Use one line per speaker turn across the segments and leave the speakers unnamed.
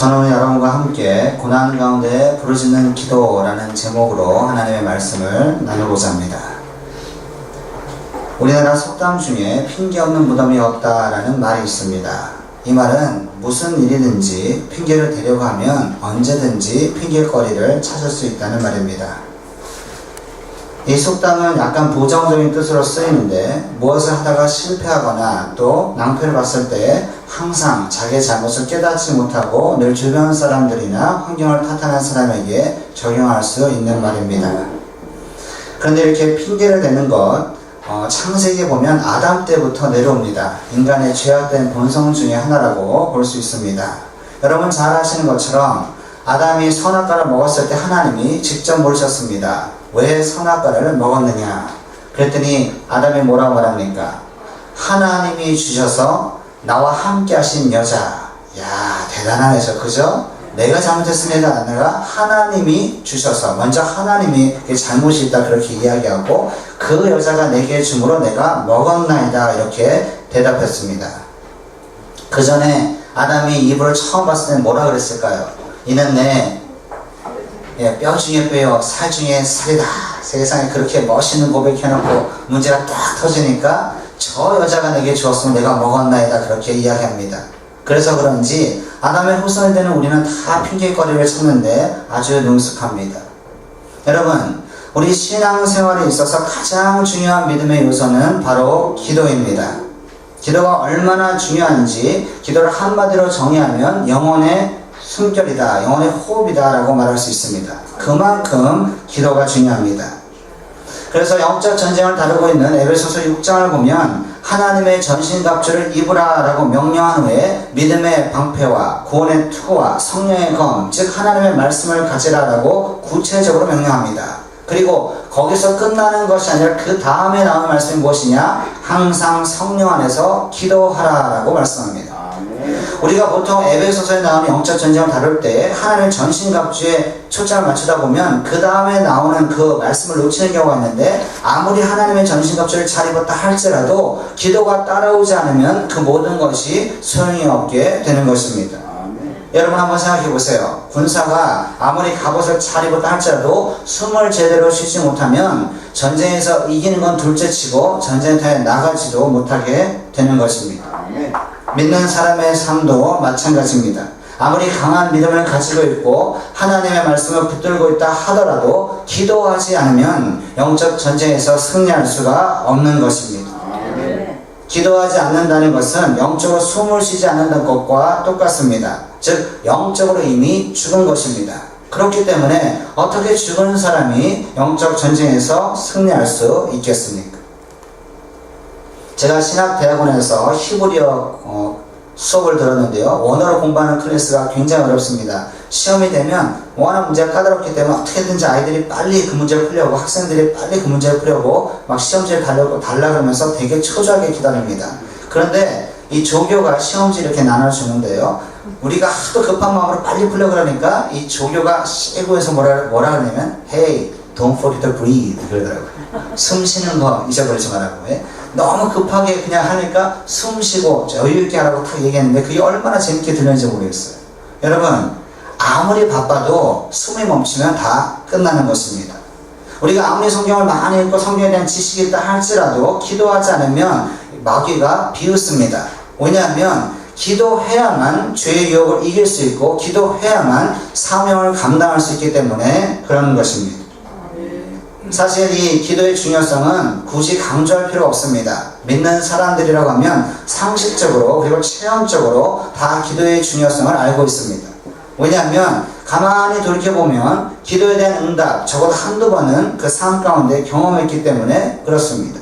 저는 오늘 여러분과 함께 고난 가운데 부르짖는 기도라는 제목으로 하나님의 말씀을 나누고자 합니다. 우리나라 속담 중에 핑계 없는 무덤이 없다라는 말이 있습니다. 이 말은 무슨 일이든지 핑계를 대려고 하면 언제든지 핑계거리를 찾을 수 있다는 말입니다. 이 속담은 약간 부정적인 뜻으로 쓰이는데 무엇을 하다가 실패하거나 또 낭패를 봤을 때 항상 자기의 잘못을 깨닫지 못하고 늘 주변 사람들이나 환경을 탓하는 사람에게 적용할 수 있는 말입니다. 그런데 이렇게 핑계를 대는 것 창세기에 보면 아담 때부터 내려옵니다. 인간의 죄악된 본성 중에 하나라고 볼 수 있습니다. 여러분 잘 아시는 것처럼 아담이 선악과를 먹었을 때 하나님이 직접 물으셨습니다. 왜 선악과를 먹었느냐? 그랬더니 아담이 뭐라고 말합니까? 하나님이 주셔서 나와 함께 하신 여자. 야, 대단하네요. 그죠? 내가 잘못했습니다. 내가 하나님이 주셔서 먼저 하나님이 잘못이 있다 그렇게 이야기하고 그 여자가 내게 줌으로 내가 먹었나이다 이렇게 대답했습니다. 그 전에 아담이 이브를 처음 봤을 때는 뭐라 그랬을까요? 이는 내 뼈 중에 뼈요 살 중에 살이다. 세상에 그렇게 멋있는 고백해놓고 문제가 딱 터지니까 저 여자가 내게 주었으면 내가 먹었나이다 그렇게 이야기합니다. 그래서 그런지 아담의 후손이 되는 우리는 다 핑계거리를 찾는데 아주 능숙합니다. 여러분, 우리 신앙생활에 있어서 가장 중요한 믿음의 요소는 바로 기도입니다. 기도가 얼마나 중요한지 기도를 한마디로 정의하면 영혼의 숨결이다, 영혼의 호흡이다 라고 말할 수 있습니다. 그만큼 기도가 중요합니다. 그래서 영적 전쟁을 다루고 있는 에베소서 6장을 보면 하나님의 전신갑주를 입으라 라고 명령한 후에 믿음의 방패와 구원의 투구와 성령의 검, 즉 하나님의 말씀을 가지라 라고 구체적으로 명령합니다. 그리고 거기서 끝나는 것이 아니라 그 다음에 나오는 말씀이 무엇이냐? 항상 성령 안에서 기도하라 라고 말씀합니다. 우리가 보통 에베소서에 나오는 영적 전쟁을 다룰 때 하나님의 전신갑주에 초점을 맞추다 보면 그 다음에 나오는 그 말씀을 놓치는 경우가 있는데 아무리 하나님의 전신갑주를 잘 입었다 할지라도 기도가 따라오지 않으면 그 모든 것이 소용이 없게 되는 것입니다. 여러분 한번 생각해 보세요. 군사가 아무리 갑옷을 잘 입었다 할지라도 숨을 제대로 쉬지 못하면 전쟁에서 이기는 건 둘째치고 전쟁터에 나가지도 못하게 되는 것입니다. 믿는 사람의 삶도 마찬가지입니다. 아무리 강한 믿음을 가지고 있고 하나님의 말씀을 붙들고 있다 하더라도 기도하지 않으면 영적 전쟁에서 승리할 수가 없는 것입니다. 기도하지 않는다는 것은 영적으로 숨을 쉬지 않는다는 것과 똑같습니다. 즉 영적으로 이미 죽은 것입니다. 그렇기 때문에 어떻게 죽은 사람이 영적 전쟁에서 승리할 수 있겠습니까? 제가 신학대학원에서 히브리어 수업을 들었는데요. 원어로 공부하는 클래스가 굉장히 어렵습니다. 시험이 되면 워낙 문제가 까다롭기 때문에 어떻게든지 아이들이 빨리 그 문제를 풀려고 학생들이 빨리 그 문제를 풀려고 막 시험지를 달라 그러면서 되게 초조하게 기다립니다. 그런데 이 조교가 시험지 이렇게 나눠주는데요. 우리가 하도 급한 마음으로 빨리 풀려고 그러니까 이 조교가 세고에서 뭐라 그러냐면 Hey, don't forget to breathe 그러더라고요. 숨 쉬는 거 잊어버리지 말라고. 너무 급하게 그냥 하니까 숨 쉬고 여유있게 하라고 탁 얘기했는데 그게 얼마나 재밌게 들렸는지 모르겠어요. 여러분 아무리 바빠도 숨이 멈추면 다 끝나는 것입니다. 우리가 아무리 성경을 많이 읽고 성경에 대한 지식이 있다 할지라도 기도하지 않으면 마귀가 비웃습니다. 왜냐하면 기도해야만 죄의 유혹을 이길 수 있고 기도해야만 사명을 감당할 수 있기 때문에 그런 것입니다. 사실 이 기도의 중요성은 굳이 강조할 필요가 없습니다. 믿는 사람들이라고 하면 상식적으로 그리고 체험적으로 다 기도의 중요성을 알고 있습니다. 왜냐하면 가만히 돌이켜보면 기도에 대한 응답 적어도 한두 번은 그 삶 가운데 경험했기 때문에 그렇습니다.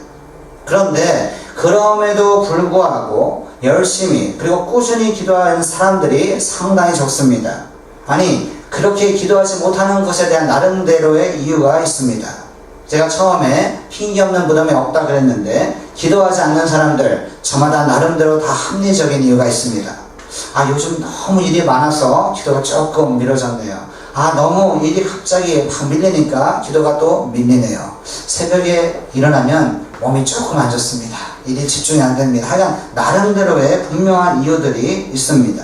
그런데 그럼에도 불구하고 열심히 그리고 꾸준히 기도하는 사람들이 상당히 적습니다. 아니 그렇게 기도하지 못하는 것에 대한 나름대로의 이유가 있습니다. 제가 처음에 핑계 없는 무덤이 없다 그랬는데 기도하지 않는 사람들 저마다 나름대로 다 합리적인 이유가 있습니다. 요즘 너무 일이 많아서 기도가 조금 미뤄졌네요. 너무 일이 갑자기 확 밀리니까 기도가 또 밀리네요. 새벽에 일어나면 몸이 조금 안 좋습니다. 일이 집중이 안 됩니다. 하여간 나름대로의 분명한 이유들이 있습니다.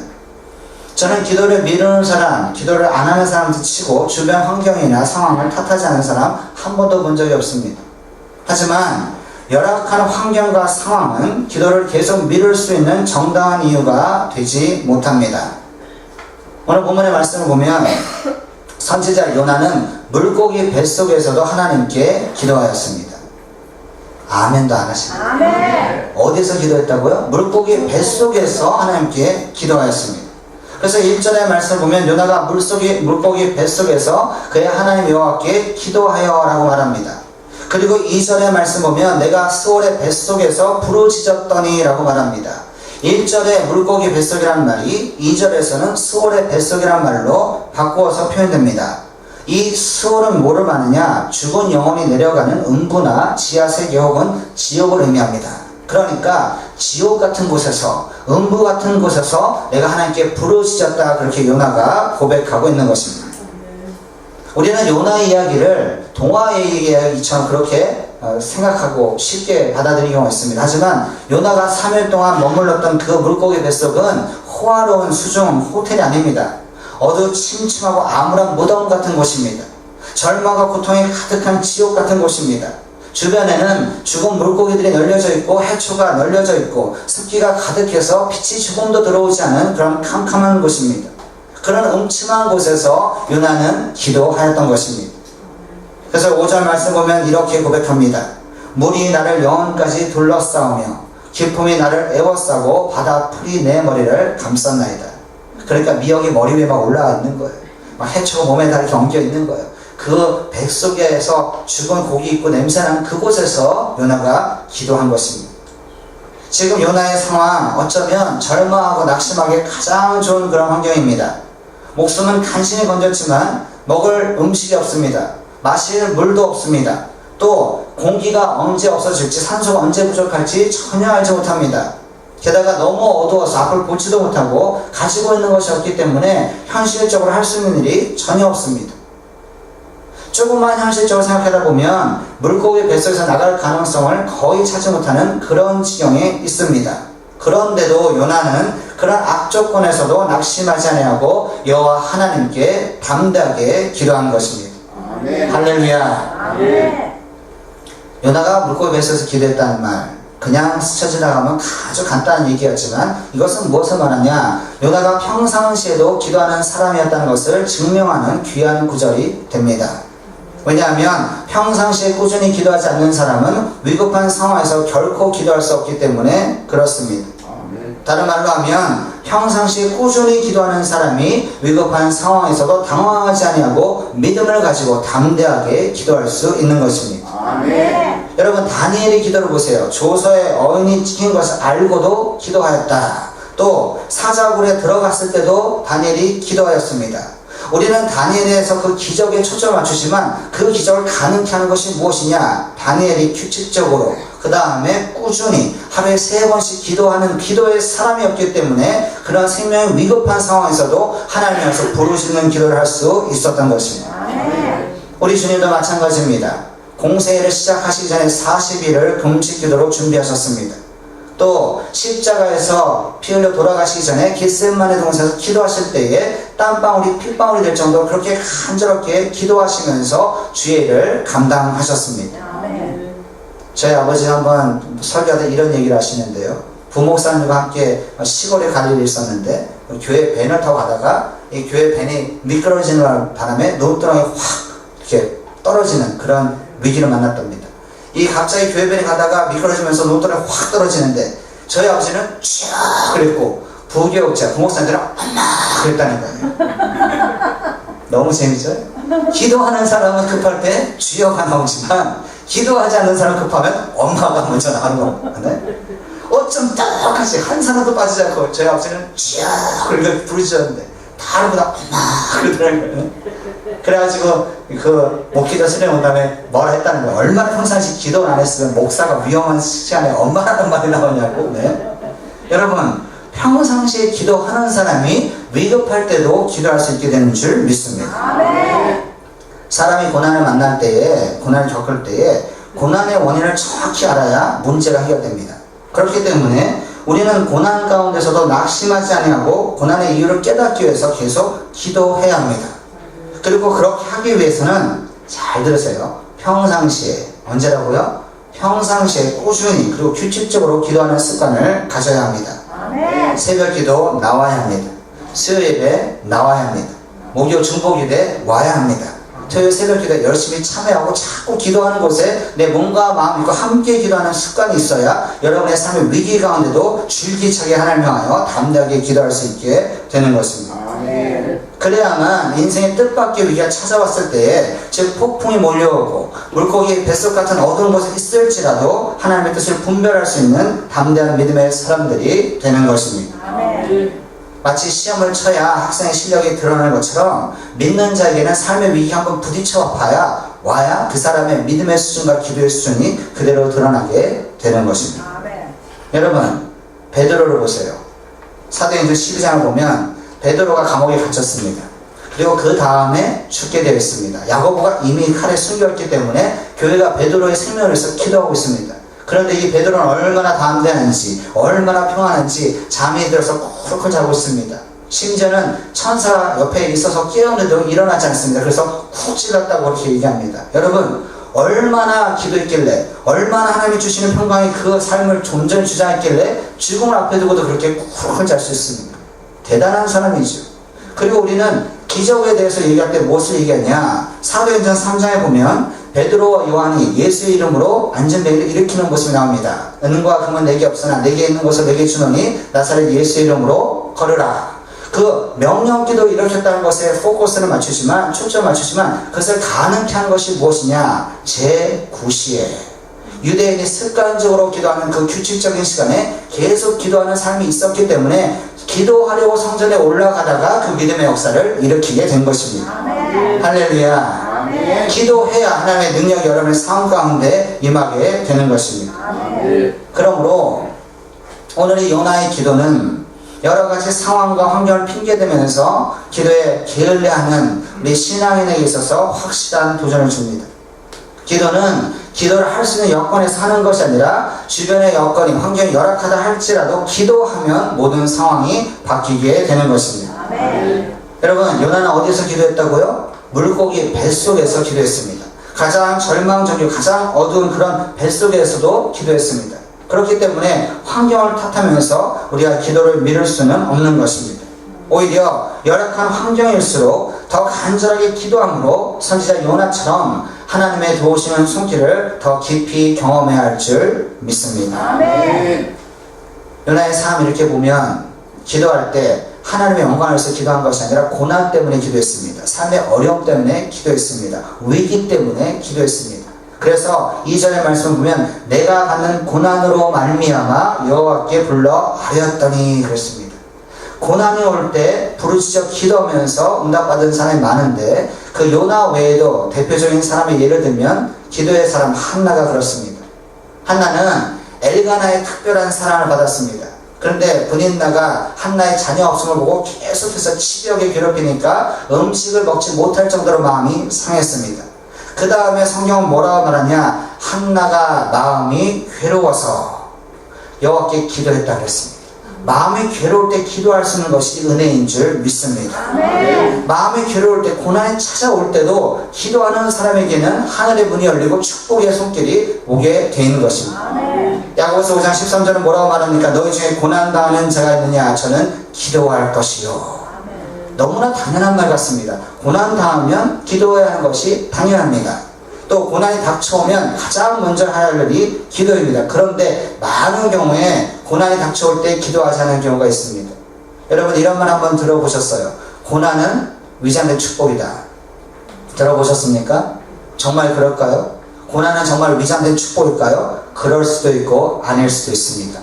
저는 기도를 미루는 사람, 기도를 안 하는 사람도 치고 주변 환경이나 상황을 탓하지 않는 사람 한 번도 본 적이 없습니다. 하지만 열악한 환경과 상황은 기도를 계속 미룰 수 있는 정당한 이유가 되지 못합니다. 오늘 본문의 말씀을 보면 선지자 요나는 물고기 뱃속에서도 하나님께 기도하였습니다. 아멘도 안 하십니다.
아멘.
어디서 기도했다고요? 물고기 뱃속에서 하나님께 기도하였습니다. 그래서 1절의 말씀을 보면 요나가 물고기 뱃속에서 그의 하나님 여호와께 기도하여 라고 말합니다. 그리고 2절의 말씀 보면 내가 스올의 뱃속에서 부르짖었더니 라고 말합니다. 1절에 물고기 뱃속이라는 말이 2절에서는 스올의 뱃속이라는 말로 바꾸어서 표현됩니다. 이 스올은 뭐를 말하느냐? 죽은 영혼이 내려가는 음부나 지하세계 혹은 지옥을 의미합니다. 그러니까 지옥 같은 곳에서, 음부 같은 곳에서 내가 하나님께 부르짖었다, 그렇게 요나가 고백하고 있는 것입니다. 우리는 요나의 이야기를 동화의 이야기처럼 그렇게 생각하고 쉽게 받아들이는 경우가 있습니다. 하지만 요나가 3일 동안 머물렀던 그 물고기 뱃속은 호화로운 수중 호텔이 아닙니다. 어두침침하고 암울한 무덤 같은 곳입니다. 절망과 고통이 가득한 지옥 같은 곳입니다. 주변에는 죽은 물고기들이 널려져 있고 해초가 널려져 있고 습기가 가득해서 빛이 조금도 들어오지 않은 그런 캄캄한 곳입니다. 그런 음침한 곳에서 요나는 기도하였던 것입니다. 그래서 5절 말씀 보면 이렇게 고백합니다. 물이 나를 영혼까지 둘러싸우며 기품이 나를 에워싸고 바다 풀이 내 머리를 감쌌나이다. 그러니까 미역이 머리 위에 막 올라와 있는 거예요. 막 해초가 몸에 다 이렇게 엉겨 있는 거예요. 그 뱃속에서 죽은 고기 있고 냄새나는 그곳에서 요나가 기도한 것입니다. 지금 요나의 상황, 어쩌면 절망하고 낙심하기 가장 좋은 그런 환경입니다. 목숨은 간신히 건졌지만 먹을 음식이 없습니다. 마실 물도 없습니다. 또 공기가 언제 없어질지, 산소가 언제 부족할지 전혀 알지 못합니다. 게다가 너무 어두워서 앞을 보지도 못하고 가지고 있는 것이 없기 때문에 현실적으로 할 수 있는 일이 전혀 없습니다. 조금만 현실적으로 생각하다 보면 물고기 뱃속에서 나갈 가능성을 거의 찾지 못하는 그런 지경에 있습니다. 그런데도 요나는 그런 악조건에서도 낙심하지 아니하고 여호와 하나님께 담대하게 기도하는 것입니다.
아멘.
할렐루야.
아멘.
요나가 물고기 뱃속에서 기도했다는 말, 그냥 스쳐 지나가면 아주 간단한 얘기였지만 이것은 무엇을 말하냐? 요나가 평상시에도 기도하는 사람이었다는 것을 증명하는 귀한 구절이 됩니다. 왜냐하면 평상시에 꾸준히 기도하지 않는 사람은 위급한 상황에서 결코 기도할 수 없기 때문에 그렇습니다. 다른 말로 하면 평상시에 꾸준히 기도하는 사람이 위급한 상황에서도 당황하지 아니하고 믿음을 가지고 담대하게 기도할 수 있는 것입니다.
아멘.
여러분, 다니엘의 기도를 보세요. 조서에 어인이 찍힌 것을 알고도 기도하였다. 또 사자굴에 들어갔을 때도 다니엘이 기도하였습니다. 우리는 다니엘에서 그 기적에 초점을 맞추지만 그 기적을 가능케 하는 것이 무엇이냐? 다니엘이 규칙적으로, 그 다음에 꾸준히 하루에 3번씩 기도하는 기도의 사람이었기 때문에 그런 생명이 위급한 상황에서도 하나님 앞에서 부르짖는 기도를 할 수 있었던 것입니다. 우리 주님도 마찬가지입니다. 공생애를 시작하시기 전에 40일을 금식 기도로 준비하셨습니다. 또 십자가에서 피 흘려 돌아가시기 전에 겟세마네 동산에서 기도하실 때에 땀방울이 핏방울이 될 정도로 그렇게 간절하게 기도하시면서 주의 일을 감당하셨습니다. 저희 아버지 한번 설교하다 이런 얘기를 하시는데요. 부목사님과 함께 시골에 갈 일이 있었는데 교회 밴을 타고 가다가 이 교회 밴이 미끄러지는 바람에 논두렁이 확 이렇게 떨어지는 그런 위기를 만났답니다. 이 갑자기 교회 밴이 가다가 미끄러지면서 논두렁이 확 떨어지는데 저희 아버지는 쫙 그랬고 부교육자 부목사님들은 엄마 그랬다는 거예요. 너무 재밌죠? 기도하는 사람은 급할 때 주여가 나오지만 기도하지 않는 사람 급하면 엄마가 먼저 나가는 겁니다. 네? 어쩜 똑같이 한 사람도 빠지지 않고 저희 아버지는 쫙 그렇게 부르짖었는데 다른 보다 엄마 그러더라는 거예요. 그래가지고 그 목기도 수련회 온 다음에 뭐라 했다는 거예요. 얼마나 평상시 기도를 안 했으면 목사가 위험한 시간에 엄마라는 말이 나오냐고. 네? 여러분, 평상시에 기도하는 사람이 위급할 때도 기도할 수 있게 되는 줄 믿습니다.
아멘.
사람이 고난을 만날 때에, 고난을 겪을 때에 고난의 원인을 정확히 알아야 문제가 해결됩니다. 그렇기 때문에 우리는 고난 가운데서도 낙심하지 아니하고 고난의 이유를 깨닫기 위해서 계속 기도해야 합니다. 그리고 그렇게 하기 위해서는 잘 들으세요. 평상시에 언제라고요? 평상시에 꾸준히 그리고 규칙적으로 기도하는 습관을 가져야 합니다.
아멘.
새벽 기도 나와야 합니다. 수요일 예배 나와야 합니다. 목요 중보 기도에 와야 합니다. 토요일 새벽 기도에 열심히 참여하고 자꾸 기도하는 곳에 내 몸과 마음과 함께 기도하는 습관이 있어야 여러분의 삶의 위기 가운데도 줄기차게 하나님을 향하여 담대하게 기도할 수 있게 되는 것입니다.
아멘.
그래야만 인생의 뜻밖의 위기가 찾아왔을 때에 즉 폭풍이 몰려오고 물고기 뱃속 같은 어두운 곳에 있을지라도 하나님의 뜻을 분별할 수 있는 담대한 믿음의 사람들이 되는 것입니다.
아멘.
마치 시험을 쳐야 학생의 실력이 드러나는 것처럼 믿는 자에게는 삶의 위기 한번 부딪혀 와야 그 사람의 믿음의 수준과 기도의 수준이 그대로 드러나게 되는 것입니다.
아멘.
여러분, 베드로를 보세요. 사도행전 12장을 보면 베드로가 감옥에 갇혔습니다. 그리고 그 다음에 죽게 되어 있습니다. 야고보가 이미 칼에 숨겼기 때문에 교회가 베드로의 생명을 위해서 기도하고 있습니다. 그런데 이 베드로는 얼마나 담대한지 얼마나 평안한지 잠이 들어서 꿀꿀 자고 있습니다. 심지어는 천사 옆에 있어서 깨었는데도 일어나지 않습니다. 그래서 쿡 찔렀다고 그렇게 얘기합니다. 여러분, 얼마나 기도했길래 얼마나 하나님이 주시는 평강이 그 삶을 온전히 주장했길래 죽음을 앞에 두고도 그렇게 꿀꿀 잘 수 있습니까? 대단한 사람이죠. 그리고 우리는 기적에 대해서 얘기할 때 무엇을 얘기하냐? 사도행전 3장에 보면 베드로와 요한이 예수의 이름으로 안전뱅이를 일으키는 모습이 나옵니다. 은과 금은 내게 없으나 내게 있는 것을 내게 주노니 나사렛 예수의 이름으로 걸으라. 그 명령기도 일으켰다는 것에 포커스를 맞추지만 초점을 맞추지만 그것을 가능케 하는 것이 무엇이냐? 제9시에 유대인이 습관적으로 기도하는 그 규칙적인 시간에 계속 기도하는 삶이 있었기 때문에 기도하려고 성전에 올라가다가 그 믿음의 역사를 일으키게 된 것입니다.
아멘.
할렐루야.
아멘.
기도해야 하나님의 능력이 여러분의 삶 가운데 임하게 되는 것입니다.
아멘.
그러므로 오늘 이 요나의 기도는 여러 가지 상황과 환경을 핑계대면서 기도에 게을리하는 우리 신앙인에게 있어서 확실한 도전을 줍니다. 기도는 기도를 할 수 있는 여건에 사는 것이 아니라 주변의 여건이 환경이 열악하다 할지라도 기도하면 모든 상황이 바뀌게 되는 것입니다.
아멘.
여러분, 요나는 어디서 기도했다고요? 물고기 뱃속에서 기도했습니다. 가장 절망적이고 가장 어두운 그런 뱃속에서도 기도했습니다. 그렇기 때문에 환경을 탓하면서 우리가 기도를 미룰 수는 없는 것입니다. 오히려 열악한 환경일수록 더 간절하게 기도함으로 선지자 요나처럼 하나님의 도우시는 손길을 더 깊이 경험해야 할 줄 믿습니다.
아멘.
요나의 삶 이렇게 보면 기도할 때 하나님의 영광을 위해서 기도한 것이 아니라 고난 때문에 기도했습니다. 삶의 어려움 때문에 기도했습니다. 위기 때문에 기도했습니다. 그래서 2절의 말씀을 보면 내가 받는 고난으로 말미암아 여호와께 불러 아뢰었더니 그랬습니다. 고난이 올 때 부르짖어 기도하면서 응답받은 사람이 많은데 그 요나 외에도 대표적인 사람의 예를 들면 기도의 사람 한나가 그렇습니다. 한나는 엘가나의 특별한 사랑을 받았습니다. 그런데 분인나가 한나의 자녀 없음을 보고 계속해서 치욕에 괴롭히니까 음식을 먹지 못할 정도로 마음이 상했습니다. 그 다음에 성경은 뭐라고 말하냐? 한나가 마음이 괴로워서 여호와께 기도했다고 했습니다. 마음이 괴로울 때 기도할 수 있는 것이 은혜인 줄 믿습니다.
아멘.
마음이 괴로울 때 고난이 찾아올 때도 기도하는 사람에게는 하늘의 문이 열리고 축복의 손길이 오게 돼 있는 것입니다.
아멘.
야고보서 5장 13절은 뭐라고 말합니까? 너희 중에 고난당하는 자가 있느냐? 저는 기도할 것이요.
아멘.
너무나 당연한 말 같습니다. 고난당하면 기도해야 하는 것이 당연합니다. 또 고난이 닥쳐오면 가장 먼저 해야 할 일이 기도입니다. 그런데 많은 경우에 고난이 닥쳐올 때 기도하지 않는 경우가 있습니다. 여러분 이런 말 한번 들어보셨어요? 고난은 위장된 축복이다. 들어보셨습니까? 정말 그럴까요? 고난은 정말 위장된 축복일까요? 그럴 수도 있고 아닐 수도 있습니다.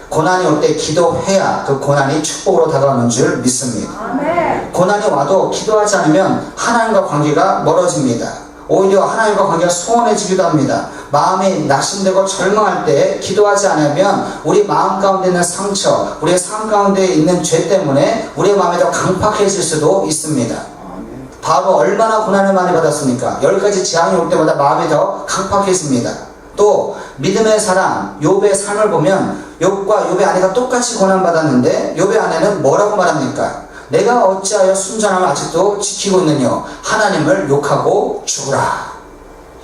고난이 올 때 기도해야 그 고난이 축복으로 다가오는 줄 믿습니다.
아멘.
고난이 와도 기도하지 않으면 하나님과 관계가 멀어집니다. 오히려 하나님과 관계가 소원해지기도 합니다. 마음이 낙심되고 절망할 때 기도하지 않으면 우리 마음 가운데 있는 상처, 우리의 삶 가운데 있는 죄 때문에 우리의 마음이 더 강팍해질 수도 있습니다. 바로 얼마나 고난을 많이 받았습니까? 10가지 재앙이 올 때마다 마음이 더 강팍해집니다. 또 믿음의 사람 욥의 삶을 보면 욥과 욥의 아내가 똑같이 고난받았는데 욥의 아내는 뭐라고 말합니까? 내가 어찌하여 순전함을 아직도 지키고 있느냐? 하나님을 욕하고 죽으라.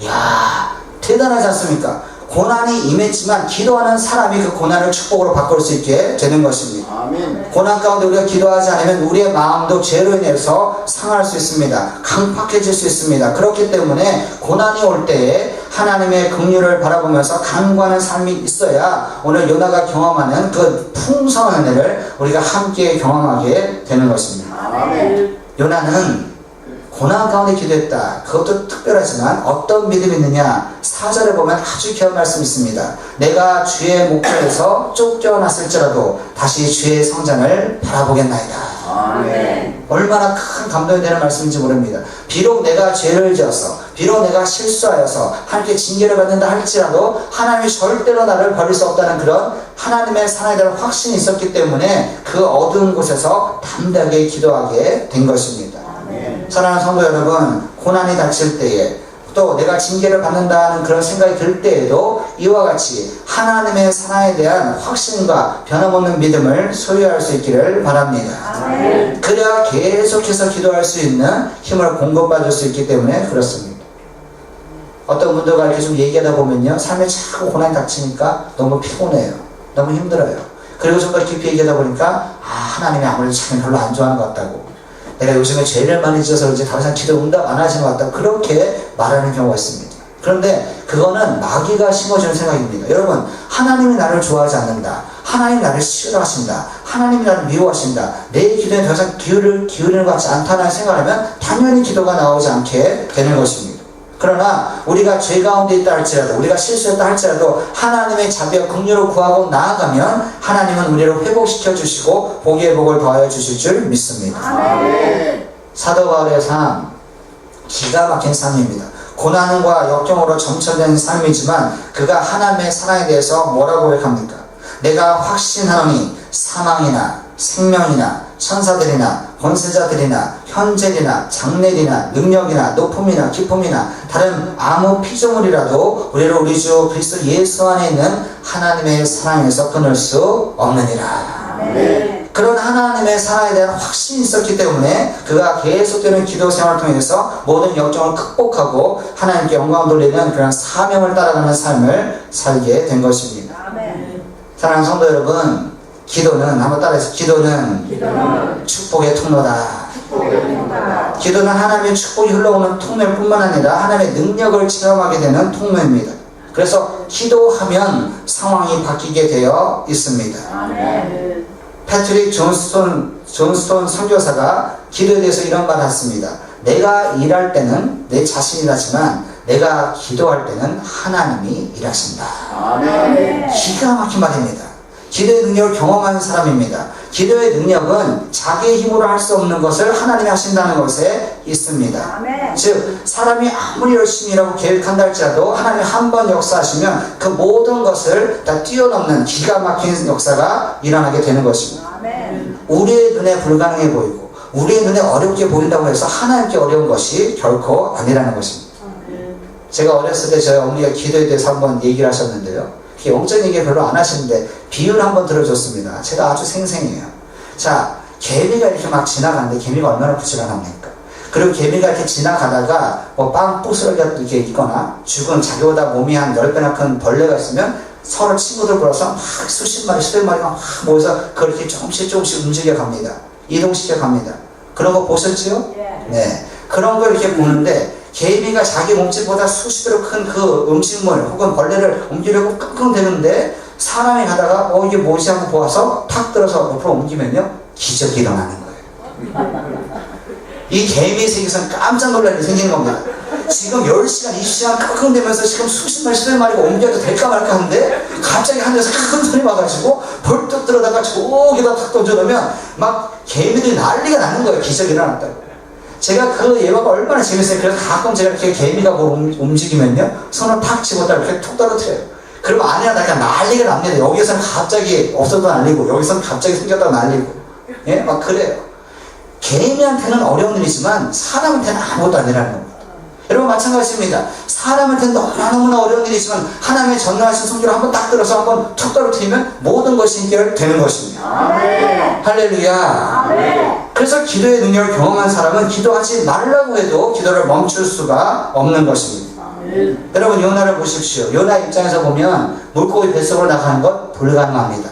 이야, 대단하지 않습니까? 고난이 임했지만 기도하는 사람이 그 고난을 축복으로 바꿀 수 있게 되는 것입니다.
아멘.
고난 가운데 우리가 기도하지 않으면 우리의 마음도 죄로 인해서 상할 수 있습니다. 강팍해질 수 있습니다. 그렇기 때문에 고난이 올 때에 하나님의 긍휼을 바라보면서 간구하는 삶이 있어야 오늘 요나가 경험하는 그 풍성한 은혜를 우리가 함께 경험하게 되는 것입니다.
아멘.
요나는 고난 가운데 기도했다. 그것도 특별하지만 어떤 믿음이 있느냐? 4절에 보면 아주 귀한 말씀이 있습니다. 내가 주의 목전에서 쫓겨났을지라도 다시 주의 성전을 바라보겠나이다.
아멘.
얼마나 큰 감동이 되는 말씀인지 모릅니다. 비록 내가 죄를 지어서, 비록 내가 실수하여서 하나님께 징계를 받는다 할지라도 하나님이 절대로 나를 버릴 수 없다는 그런 하나님의 사랑에 대한 확신이 있었기 때문에 그 어두운 곳에서 담대하게 기도하게 된 것입니다. 사랑하는 성도 여러분, 고난이 닥칠 때에 또 내가 징계를 받는다는 그런 생각이 들 때에도 이와 같이 하나님의 사랑에 대한 확신과 변함없는 믿음을 소유할 수 있기를 바랍니다.
아멘.
그래야 계속해서 기도할 수 있는 힘을 공급받을 수 있기 때문에 그렇습니다. 어떤 분들과 이렇게 좀 얘기하다 보면요, 삶에 자꾸 고난이 닥치니까 너무 피곤해요. 너무 힘들어요. 그리고 좀 더 깊이 얘기하다 보니까 하나님이 아무래도 자기는 별로 안 좋아하는 것 같다고, 내가 요즘에 죄를 많이 지어서 그런지 더 이상 기도 응답 안 하시는 것 같다, 그렇게 말하는 경우가 있습니다. 그런데 그거는 마귀가 심어주는 생각입니다. 여러분, 하나님이 나를 좋아하지 않는다, 하나님이 나를 싫어하신다, 하나님이 나를 미워하신다, 내 기도에 더 이상 기울이는 것 같지 않다는 생각을 하면 당연히 기도가 나오지 않게 되는 것입니다. 그러나 우리가 죄 가운데 있다 할지라도, 우리가 실수했다 할지라도 하나님의 자비와 긍휼을 구하고 나아가면 하나님은 우리를 회복시켜 주시고 복의 복을 더하여 주실 줄 믿습니다.
아멘.
사도 바울의 삶, 기가 막힌 삶입니다. 고난과 역경으로 점철된 삶이지만 그가 하나님의 사랑에 대해서 뭐라고 고백합니까? 내가 확신하노니 사망이나 생명이나 천사들이나 권세자들이나 현재이나 장래이나 능력이나 높음이나 깊음이나 다른 아무 피조물이라도 우리를 우리 주 그리스도 예수 안에 있는 하나님의 사랑에서 끊을 수 없느니라.
아멘.
그런 하나님의 사랑에 대한 확신이 있었기 때문에 그가 계속되는 기도 생활을 통해서 모든 역경을 극복하고 하나님께 영광을 돌리는 그런 사명을 따라가는 삶을 살게 된 것입니다.
아멘.
사랑하는 성도 여러분, 기도는, 한번 따라해서, 기도는 축복의 통로다. 기도는 하나님의 축복이 흘러오는 통로일 뿐만 아니라 하나님의 능력을 체험하게 되는 통로입니다. 그래서 기도하면 상황이 바뀌게 되어 있습니다.
아멘.
패트릭 존스톤 선교사가 기도에 대해서 이런 말을 했습니다. 내가 일할 때는 내 자신이 일하지만 내가 기도할 때는 하나님이 일하신다.
아멘.
기가 막힌 말입니다. 기도의 능력을 경험한 사람입니다. 기도의 능력은 자기의 힘으로 할 수 없는 것을 하나님이 하신다는 것에 있습니다.
아멘.
즉 사람이 아무리 열심히 일하고 계획한다 할지라도 하나님이 한 번 역사하시면 그 모든 것을 다 뛰어넘는 기가 막힌 역사가 일어나게 되는 것입니다.
아멘.
우리의 눈에 불가능해 보이고 우리의 눈에 어렵게 보인다고 해서 하나님께 어려운 것이 결코 아니라는 것입니다. 제가 어렸을 때 저희 어머니가 기도에 대해서 한번 얘기를 하셨는데요, 영적인 얘기 별로 안 하시는데 비유를 한번 들어줬습니다. 제가 아주 생생해요. 자, 개미가 이렇게 막 지나가는데 개미가 얼마나 부지런합니까? 그리고 개미가 이렇게 지나가다가 뭐 빵 부스러기가 이렇게 있거나 죽은 자기보다 몸이 한 10배나 큰 벌레가 있으면 서로 친구들 불러서 막 수십 마리, 수백 마리가 막 모여서 그렇게 조금씩 움직여 갑니다. 이동시켜 갑니다. 그런 거 보셨지요?
예.
네. 그런 걸 이렇게 보는데 개미가 자기 몸집보다 수십 배로 큰 그 음식물 혹은 벌레를 옮기려고 끙끙대는데 사람이 가다가 이게 뭐지 하고 보아서 탁 들어서 옆으로 옮기면요, 기적이 일어나는 거예요. 이 개미의 세계에서는 깜짝 놀랄 일이 생기는 겁니다. 지금 10시간, 20시간 끙끙대면서 지금 수십 마리, 수백 마리가 옮겨도 될까 말까 하는데 갑자기 하늘에서 큰 소리 와가지고 벌떡 들어다가 저기다 탁 던져놓으면 막 개미들이 난리가 나는 거예요. 기적이 일어났다고. 제가 그 예화가 얼마나 재밌어요. 그래서 가끔 제가 이렇게 개미가 뭐 움직이면요, 손을 탁 집었다 이렇게 툭 떨어뜨려요. 그러면 안에가 약간 난리가 납니다. 여기서는 갑자기 없어도 날리고 여기서는 갑자기 생겼다 날리고, 예? 막 그래요. 개미한테는 어려운 일이지만 사람한테는 아무것도 아니라는 겁니다. 여러분 마찬가지입니다. 사람한테는 너무나 어려운 일이 있지만 하나님의 전능하신 손길을 한번 딱 들어서 한번 툭가루 트이면 모든 것이 해결되는 것입니다.
아멘.
할렐루야.
아멘.
그래서 기도의 능력을 경험한 사람은 기도하지 말라고 해도 기도를 멈출 수가 없는 것입니다.
아멘.
여러분 요나를 보십시오. 요나 입장에서 보면 물고기 뱃속으로 나가는 것 불가능합니다.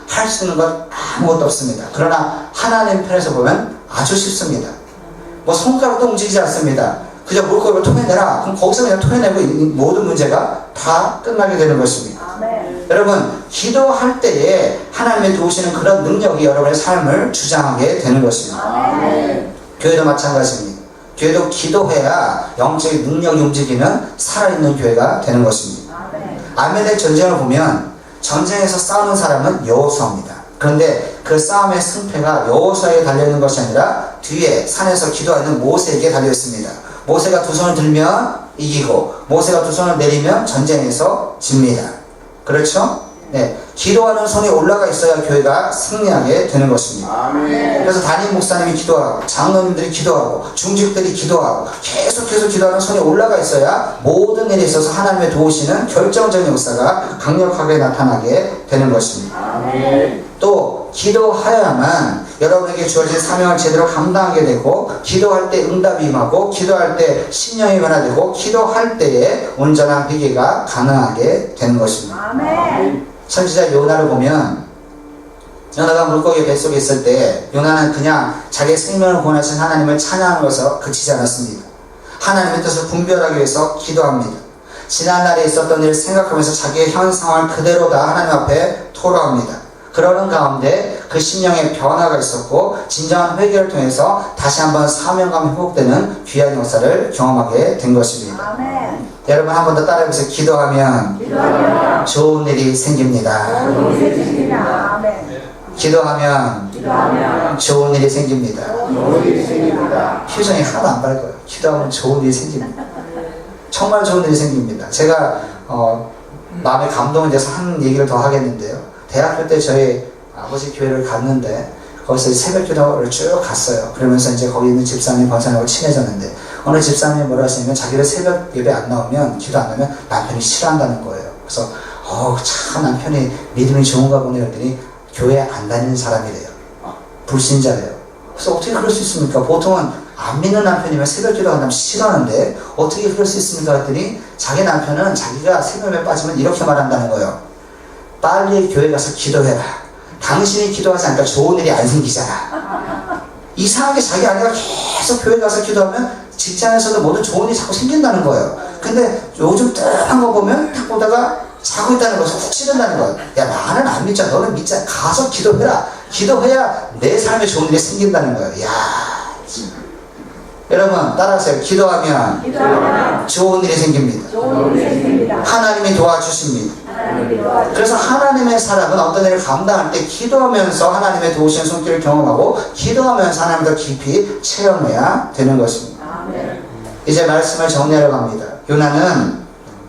할 수 있는 것 아무것도 없습니다. 그러나 하나님 편에서 보면 아주 쉽습니다. 뭐 손가락도 움직이지 않습니다. 그저 물고기를 토해내라. 그럼 거기서 그냥 토해내고 이 모든 문제가 다 끝나게 되는 것입니다.
아멘.
여러분 기도할 때에 하나님의 도우시는 그런 능력이 여러분의 삶을 주장하게 되는 것입니다.
아멘.
교회도 마찬가지입니다. 교회도 기도해야 영적인 능력이 움직이는 살아있는 교회가 되는 것입니다.
아멘.
아멜렉 전쟁을 보면 전쟁에서 싸우는 사람은 여호수아입니다. 그런데 그 싸움의 승패가 여호수아에게 달려있는 것이 아니라 뒤에 산에서 기도하는 모세에게 달려있습니다. 모세가 두 손을 들면 이기고 모세가 두 손을 내리면 전쟁에서 집니다. 그렇죠? 네, 기도하는 손이 올라가 있어야 교회가 승리하게 되는 것입니다.
아멘.
그래서 담임 목사님이 기도하고 장로님들이 기도하고 중직들이 기도하고 계속해서 기도하는 손이 올라가 있어야 모든 일에 있어서 하나님의 도우시는 결정적인 역사가 강력하게 나타나게 되는 것입니다.
아멘.
또 기도하여야만 여러분에게 주어진 사명을 제대로 감당하게 되고 기도할 때 응답이 임하고 기도할 때 신령이 변화되고 기도할 때에 온전한 회개가 가능하게 되는 것입니다.
아멘.
선지자 요나를 보면 요나가 물고기 뱃속에 있을 때 요나는 그냥 자기의 생명을 구원하신 하나님을 찬양하는 것에서 그치지 않았습니다. 하나님의 뜻을 분별하기 위해서 기도합니다. 지난날에 있었던 일을 생각하면서 자기의 현 상황을 그대로 다 하나님 앞에 토로합니다. 그러는 가운데 그 심령의 변화가 있었고 진정한 회개를 통해서 다시 한번 사명감 회복되는 귀한 역사를 경험하게 된 것입니다.
아멘.
여러분 한 번 더 따라해보세요. 기도하면
기도하면
좋은 일이 생깁니다.
좋은 일이 생깁니다. 아멘.
기도하면
기도하면
좋은 일이 생깁니다.
좋은 일이 생깁니다.
표정이 하나도 안 밝아요. 기도하면 좋은 일이 생깁니다. 정말 좋은 일이 생깁니다. 제가 마음에 감동이 돼서 한 얘기를 더 하겠는데요. 대학교 때 저희 아버지 교회를 갔는데 거기서 새벽 기도를 쭉 갔어요. 그러면서 이제 거기 있는 집사님, 권사님하고 친해졌는데 어느 집사님이 뭐라 하시냐면 자기를 새벽 예배 안 나오면 기도 안 하면 남편이 싫어한다는 거예요. 그래서 참 남편이 믿음이 좋은가 보네 그랬더니 교회 안 다니는 사람이래요. 불신자래요. 그래서 어떻게 그럴 수 있습니까? 보통은 안 믿는 남편이면 새벽 기도 한다면 싫어하는데 어떻게 그럴 수 있습니까? 했더니 자기 남편은 자기가 새벽에 빠지면 이렇게 말한다는 거예요. 빨리 교회 가서 기도해라. 당신이 기도하지 않으니까 좋은 일이 안 생기잖아. 이상하게 자기 아내가 계속 교회 가서 기도하면 직장에서도 모든 좋은 일이 자꾸 생긴다는 거예요. 근데 요즘 딱 거 보면 딱 보다가 자고 있다는 거죠. 훅 찌른다는 거예요. 야 나는 안 믿자. 너는 믿자. 가서 기도해라. 기도해야 내 삶에 좋은 일이 생긴다는 거예요. 야 여러분 따라하세요. 기도하면
기도하면
좋은 일이 생깁니다.
좋은 일이 생깁니다.
하나님이 도와주십니다.
하나님이 도와주시고
그래서 하나님의 사람은 어떤 일을 감당할 때 기도하면서 하나님의 도우시는 손길을 경험하고 기도하면서 하나님을 더 깊이 체험해야 되는 것입니다.
아멘.
이제 말씀을 정리하려고 합니다. 요나는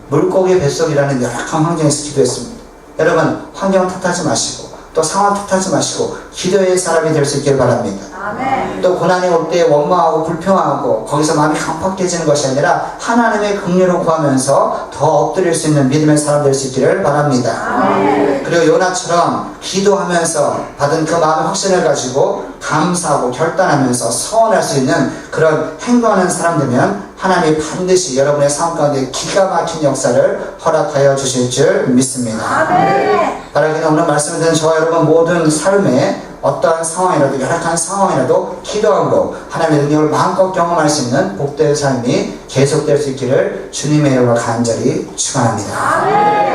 물고기 뱃속이라는 열악한 환경에서 기도했습니다. 여러분 환경 탓하지 마시고 또 상황 탓하지 마시고 기도의 사람이 될 수 있기를 바랍니다.
아멘.
또 고난이 올 때 원망하고 불평하고 거기서 마음이 강팍해지는 것이 아니라 하나님의 긍휼을 구하면서 더 엎드릴 수 있는 믿음의 사람 될 수 있기를 바랍니다.
아멘.
그리고 요나처럼 기도하면서 받은 그 마음의 확신을 가지고 감사하고 결단하면서 서원할 수 있는 그런 행동하는 사람 되면 하나님이 반드시 여러분의 삶 가운데 기가 막힌 역사를 허락하여 주실 줄 믿습니다.
아멘.
바라기는 오늘 말씀을 듣는 저와 여러분 모든 삶에 어떠한 상황이라도 열악한 상황이라도 기도함으로 하나님의 능력을 마음껏 경험할 수 있는 복된 삶이 계속될 수 있기를 주님의 이름으로 간절히 축원합니다.
아멘.